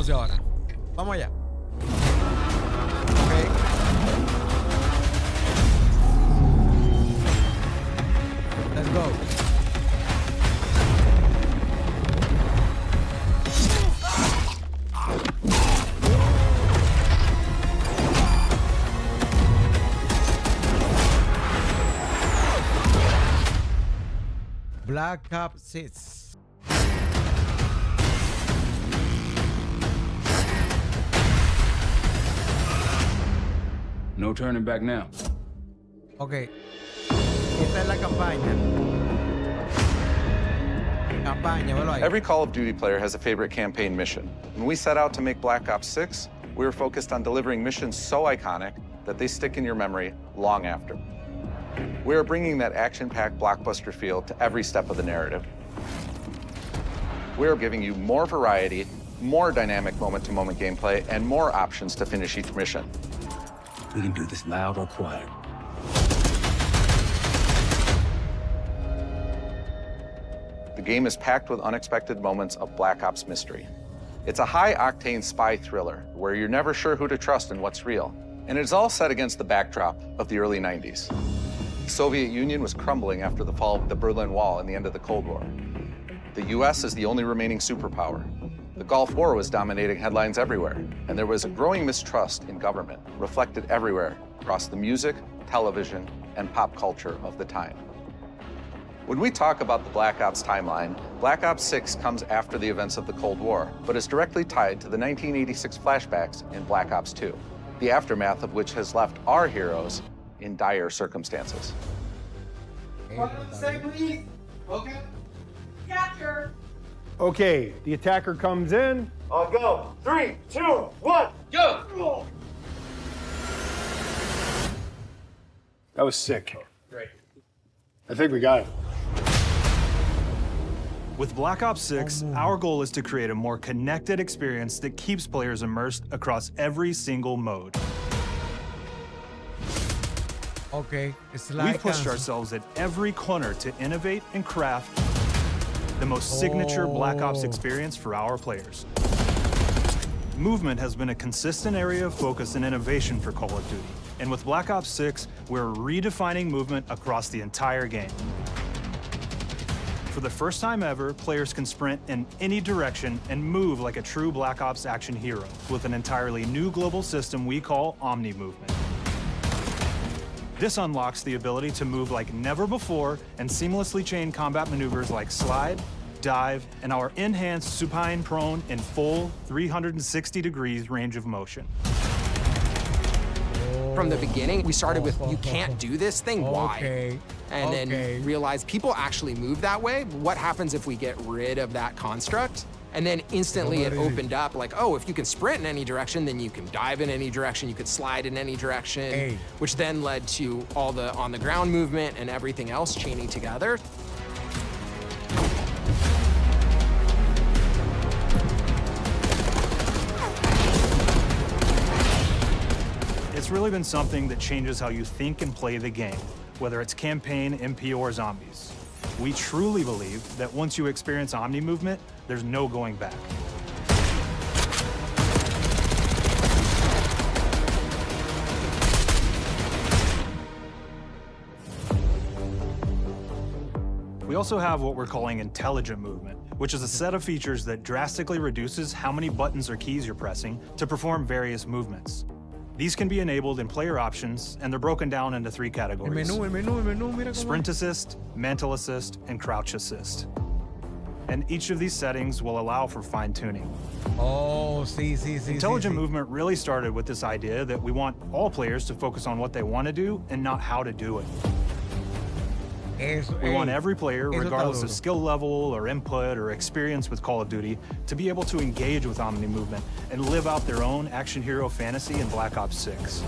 funciona. Vamos allá. Ok. Let's go. Black Ops 6. No turning back now. Ok. Esta es la campaña. Campaña, velo ahí. Every Call of Duty player has a favorite campaign mission. When we set out to make Black Ops 6, we were focused on delivering missions so iconic that they stick in your memory long after. We are bringing that action-packed blockbuster feel to every step of the narrative. We are giving you more variety, more dynamic moment-to-moment gameplay, and more options to finish each mission. We can do this loud or quiet. The game is packed with unexpected moments of Black Ops mystery. It's a high-octane spy thriller where you're never sure who to trust and what's real. And it's all set against the backdrop of the early 90s. The Soviet Union was crumbling after the fall of the Berlin Wall and the end of the Cold War. The US is the only remaining superpower. The Gulf War was dominating headlines everywhere, and there was a growing mistrust in government, reflected everywhere across the music, television, and pop culture of the time. When we talk about the Black Ops timeline, Black Ops 6 comes after the events of the Cold War, but is directly tied to the 1986 flashbacks in Black Ops 2, the aftermath of which has left our heroes in dire circumstances. Okay, the attacker comes in. I'll go. 3, 2, 1, go! That was sick. Great. I think we got it. With Black Ops 6, our goal is to create a more connected experience that keeps players immersed across every single mode. Okay, it's like We've pushed ourselves at every corner to innovate and craft the most signature Black Ops experience for our players. Movement has been a consistent area of focus and innovation for Call of Duty. And with Black Ops 6, we're redefining movement across the entire game. For the first time ever, players can sprint in any direction and move like a true Black Ops action hero with an entirely new global system we call Omni Movement. This unlocks the ability to move like never before and seamlessly chain combat maneuvers like slide, dive, and our enhanced supine prone in full 360 degrees range of motion. From the beginning, we started with, you can't do this thing, why? And then realized people actually move that way. What happens if we get rid of that construct? And then instantly it opened up like, oh, if you can sprint in any direction, then you can dive in any direction, you could slide in any direction, which then led to all the on-the-ground movement and everything else chaining together. It's really been something that changes how you think and play the game, whether it's campaign, MP, or zombies. We truly believe that once you experience Omni Movement, there's no going back. We also have what we're calling intelligent movement, which is a set of features that drastically reduces how many buttons or keys you're pressing to perform various movements. These can be enabled in player options, and they're broken down into 3 categories. Sprint assist, mantle assist, and crouch assist. And each of these settings will allow for fine-tuning. Oh, Intelligent movement really started with this idea that we want all players to focus on what they want to do and not how to do it. We want every player, regardless of skill level or input or experience with Call of Duty, to be able to engage with Omni Movement and live out their own action hero fantasy in Black Ops 6.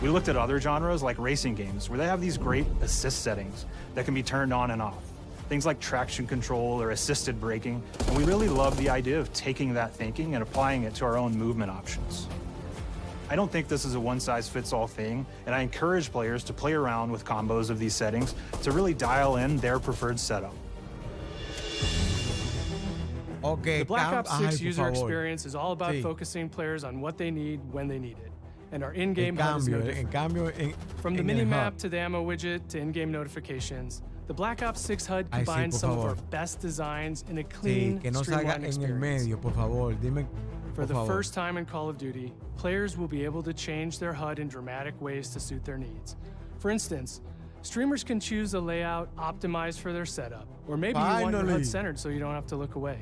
We looked at other genres like racing games, where they have these great assist settings that can be turned on and off. Things like traction control or assisted braking, and we really love the idea of taking that thinking and applying it to our own movement options. I don't think this is a one-size-fits-all thing, and I encourage players to play around with combos of these settings to really dial in their preferred setup. Ok, The Black Ops 6 ay, por user favor. experience is all about Sí. focusing players on what they need when they need it. And our in-game En HUD is no cambio, different. From the en el mini-map hub. to the ammo widget to in-game notifications, the Black Ops 6 HUD Ay, sí, combines por some of favor. our best designs in a Sí, clean, que no salga streamlined en el experience. medio, por favor. Dime, For por the favor. first time in Call of Duty, players will be able to change their HUD in dramatic ways to suit their needs. For instance, streamers can choose a layout optimized for their setup, or maybe you want your Finally. HUD centered so you don't have to look away.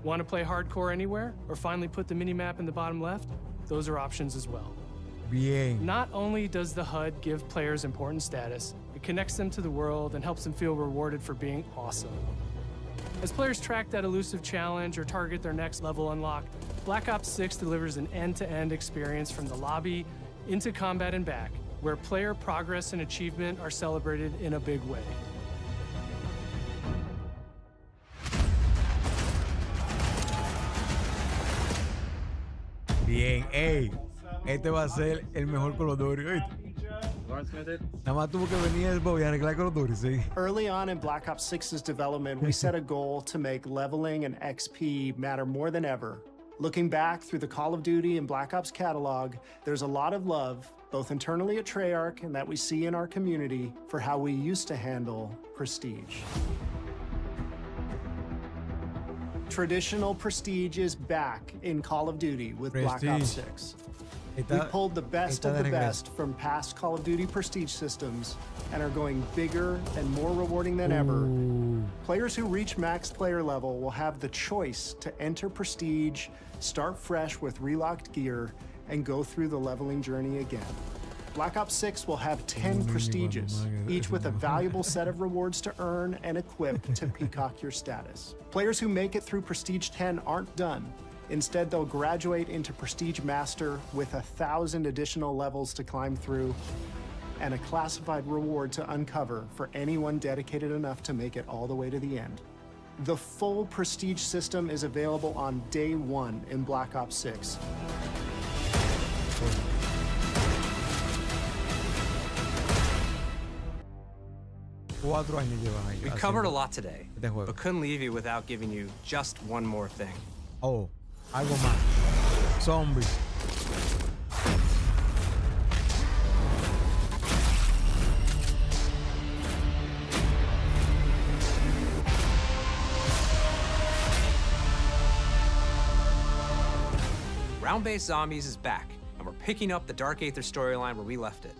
Want to play hardcore anywhere, or finally put the minimap in the bottom left? Those are options as well. Bien. Not only does the HUD give players important status, it connects them to the world and helps them feel rewarded for being awesome. As players track that elusive challenge or target their next level unlock, Black Ops 6 delivers an end-to-end experience from the lobby into combat and back, where player progress and achievement are celebrated in a big way. Bien, ey. Este va a ser el mejor Call of Duty. ¿Oíste? Nada más tuvo que venir el Bobby a arreglar Call of Duty, sí. Early on in Black Ops 6's development, we set a goal to make leveling and XP matter more than ever. Looking back through the Call of Duty and Black Ops catalog, there's a lot of love, both internally at Treyarch and that we see in our community, for how we used to handle prestige. Traditional prestige is back in Call of Duty with Black Ops 6. We pulled the best of the best from past Call of Duty prestige systems and are going bigger and more rewarding than ever. Players who reach max player level will have the choice to enter prestige, start fresh with relocked gear, and go through the leveling journey again. Black Ops 6 will have 10 prestiges, each with a valuable set of rewards to earn and equip to peacock your status. Players who make it through Prestige 10 aren't done. Instead, they'll graduate into Prestige Master with 1,000 additional levels to climb through and a classified reward to uncover for anyone dedicated enough to make it all the way to the end. The full Prestige system is available on day one in Black Ops 6. We covered a lot today, but couldn't leave you without giving you just one more thing. Oh, algo más. Zombies. Round-based Zombies is back, and we're picking up the Dark Aether storyline where we left it.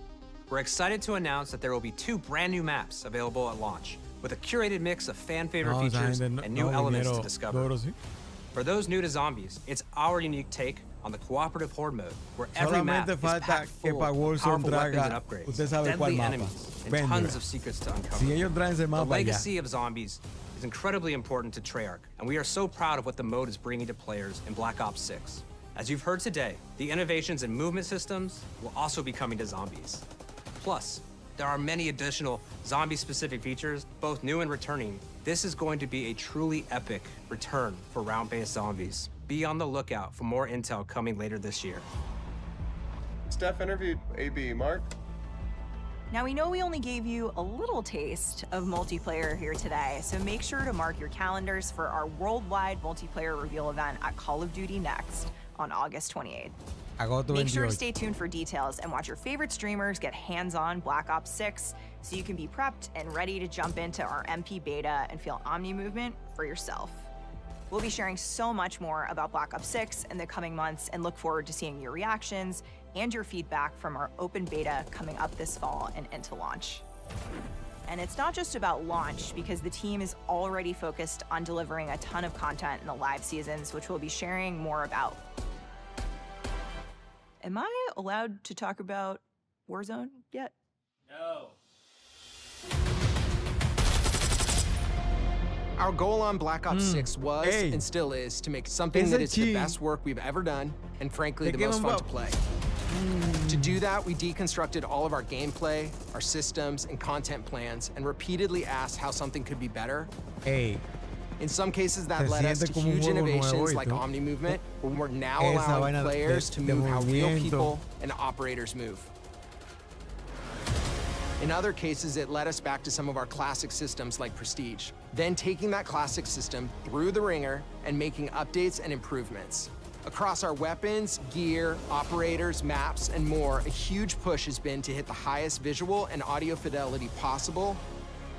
We're excited to announce that there will be 2 brand new maps available at launch, with a curated mix of fan-favorite features and new elements to discover. For those new to Zombies, it's our unique take on the cooperative horde mode, where every map is packed full of powerful weapons and upgrades, deadly enemies, and tons of secrets to uncover. The legacy of Zombies is incredibly important to Treyarch, and we are so proud of what the mode is bringing to players in Black Ops 6. As you've heard today, the innovations in movement systems will also be coming to Zombies. Plus, there are many additional zombie-specific features, both new and returning. This is going to be a truly epic return for round-based Zombies. Be on the lookout for more intel coming later this year. Steph interviewed AB. Mark? Now, we know we only gave you a little taste of multiplayer here today, so make sure to mark your calendars for our worldwide multiplayer reveal event at Call of Duty Next on August 28th. Make sure to stay tuned for details and watch your favorite streamers get hands-on Black Ops 6 so you can be prepped and ready to jump into our MP beta and feel Omni movement for yourself. We'll be sharing so much more about Black Ops 6 in the coming months and look forward to seeing your reactions and your feedback from our open beta coming up this fall and into launch. And it's not just about launch, because the team is already focused on delivering a ton of content in the live seasons, which we'll be sharing more about. Am I allowed to talk about Warzone yet? No. Our goal on Black Ops 6 was, and still is, to make something that is the best work we've ever done, and frankly, the most fun to play. To do that, we deconstructed all of our gameplay, our systems, and content plans, and repeatedly asked how something could be better. In some cases, that led us to huge innovations like Omni movement, where we're now allowing players to move how real people and operators move. In other cases, it led us back to some of our classic systems like Prestige, then taking that classic system through the ringer and making updates and improvements. Across our weapons, gear, operators, maps, and more, a huge push has been to hit the highest visual and audio fidelity possible.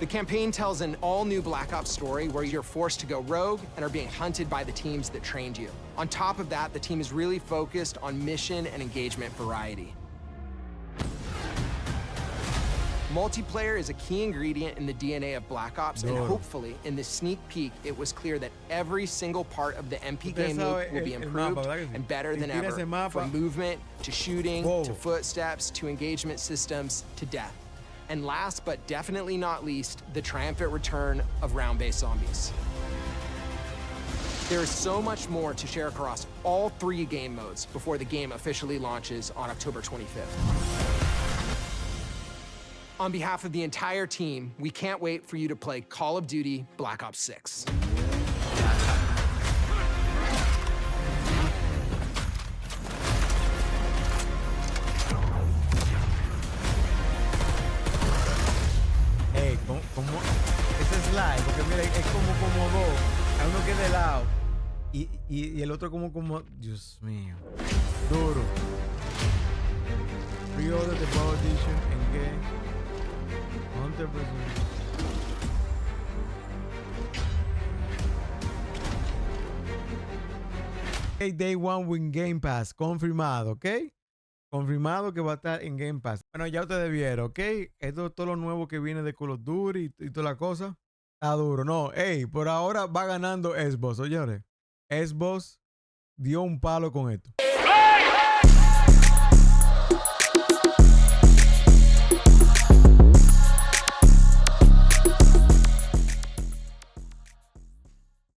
The campaign tells an all-new Black Ops story where you're forced to go rogue and are being hunted by the teams that trained you. On top of that, the team is really focused on mission and engagement variety. Multiplayer is a key ingredient in the DNA of Black Ops, and hopefully, in this sneak peek, it was clear that every single part of the MP game loop will be improved and better than ever, from movement, to shooting, to footsteps, to engagement systems, to death. And last but definitely not least, the triumphant return of round-based zombies. There is so much more to share across all 3 game modes before the game officially launches on October 25th. On behalf of the entire team, we can't wait for you to play Call of Duty Black Ops 6. Hey, como ese slide, porque mira, es como dos. Hay uno que es de lado y el otro como, Dios mío, duro. Pre-order the Pro Edition and get 100%. Okay, Day 1 with Game Pass, confirmado, ¿ok? Confirmado que va a estar en Game Pass. Bueno, ya ustedes vieron, ¿ok? Esto es todo lo nuevo que viene de Call of Duty y toda la cosa. Está duro, no. Hey, por ahora va ganando Xbox, señores. Xbox dio un palo con esto.